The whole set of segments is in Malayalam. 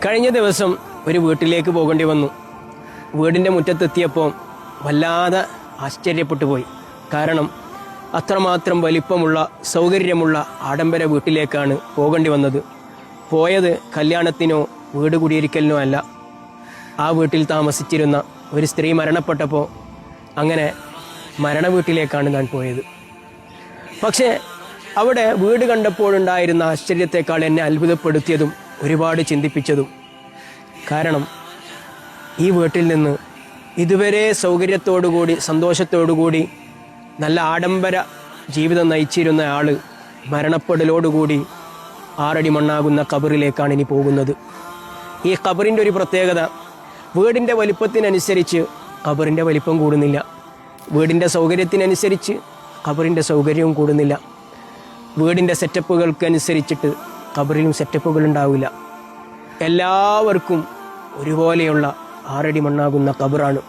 കഴിഞ്ഞ ദിവസം ഒരു വീട്ടിലേക്ക് പോകേണ്ടി വന്നു. വീടിൻ്റെ മുറ്റത്തെത്തിയപ്പോൾ വല്ലാതെ ആശ്ചര്യപ്പെട്ടു പോയി. കാരണം അത്രമാത്രം വലിപ്പമുള്ള സൗകര്യമുള്ള ആഡംബര വീട്ടിലേക്കാണ് പോകേണ്ടി വന്നത്. പോയത് കല്യാണത്തിനോ വീട് കുടിയിരിക്കലിനോ അല്ല. ആ വീട്ടിൽ താമസിച്ചിരുന്ന ഒരു സ്ത്രീ മരണപ്പെട്ടപ്പോൾ അങ്ങനെ മരണ വീട്ടിലേക്കാണ് ഞാൻ പോയത്. പക്ഷേ അവിടെ വീട് കണ്ടപ്പോഴുണ്ടായിരുന്ന ആശ്ചര്യത്തെക്കാൾ എന്നെ അത്ഭുതപ്പെടുത്തിയതും ഒരുപാട് ചിന്തിപ്പിച്ചതും, കാരണം ഈ വീട്ടിൽ നിന്ന് ഇതുവരെ സൗകര്യത്തോടുകൂടി സന്തോഷത്തോടുകൂടി നല്ല ആഡംബര ജീവിതം നയിച്ചിരുന്ന ആൾ മരണപ്പെടലോടുകൂടി 6 അടി മണ്ണാകുന്ന ഖബറിലേക്കാണ് ഇനി പോകുന്നത്. ഈ ഖബറിൻ്റെ ഒരു പ്രത്യേകത, വീടിൻ്റെ വലിപ്പത്തിനനുസരിച്ച് ഖബറിൻ്റെ വലിപ്പം കൂടുന്നില്ല, വീടിൻ്റെ സൗകര്യത്തിനനുസരിച്ച് ഖബറിൻ്റെ സൗകര്യവും കൂടുന്നില്ല, വീടിൻ്റെ സെറ്റപ്പുകൾക്കനുസരിച്ചിട്ട് ഖബറിലും സെറ്റപ്പുകൾ ഉണ്ടാവില്ല. എല്ലാവർക്കും ഒരുപോലെയുള്ള 6 അടി മണ്ണാകുന്ന ഖബറാണ്.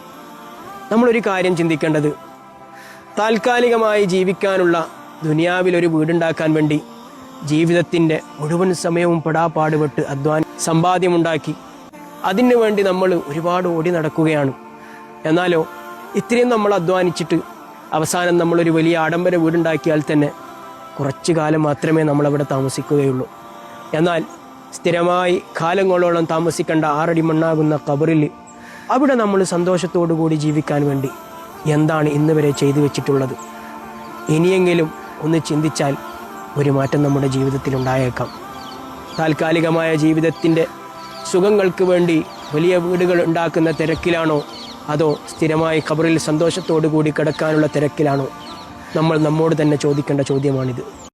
നമ്മളൊരു കാര്യം ചിന്തിക്കേണ്ടത്, താൽക്കാലികമായി ജീവിക്കാനുള്ള ദുനിയാവിലൊരു വീടുണ്ടാക്കാൻ വേണ്ടി ജീവിതത്തിൻ്റെ മുഴുവൻ സമയവും പെടാപ്പാടുപെട്ട് സമ്പാദ്യമുണ്ടാക്കി അതിനു വേണ്ടി നമ്മൾ ഒരുപാട് ഓടി നടക്കുകയാണ്. എന്നാലോ ഇത്രയും നമ്മൾ അധ്വാനിച്ചിട്ട് അവസാനം നമ്മളൊരു വലിയ ആഡംബര വീടുണ്ടാക്കിയാൽ തന്നെ കുറച്ചു കാലം മാത്രമേ നമ്മളവിടെ താമസിക്കുകയുള്ളൂ. എന്നാൽ സ്ഥിരമായി കാലങ്ങളോളം താമസിക്കേണ്ട 6 അടി മണ്ണാകുന്ന ഖബറിൽ അവിടെ നമ്മൾ സന്തോഷത്തോടു കൂടി ജീവിക്കാൻ വേണ്ടി എന്താണ് ഇന്ന് വരെ ചെയ്തു വെച്ചിട്ടുള്ളത്? ഇനിയെങ്കിലും ഒന്ന് ചിന്തിച്ചാൽ ഒരു മാറ്റം നമ്മുടെ ജീവിതത്തിൽ ഉണ്ടായേക്കാം. താൽക്കാലികമായ ജീവിതത്തിൻ്റെ സുഖങ്ങൾക്ക് വേണ്ടി വലിയ വീടുകൾ ഉണ്ടാക്കുന്ന തിരക്കിലാണോ, അതോ സ്ഥിരമായി ഖബറിൽ സന്തോഷത്തോടു കൂടി കിടക്കാനുള്ള തിരക്കിലാണോ? നമ്മൾ നമ്മോട് തന്നെ ചോദിക്കേണ്ട ചോദ്യമാണിത്.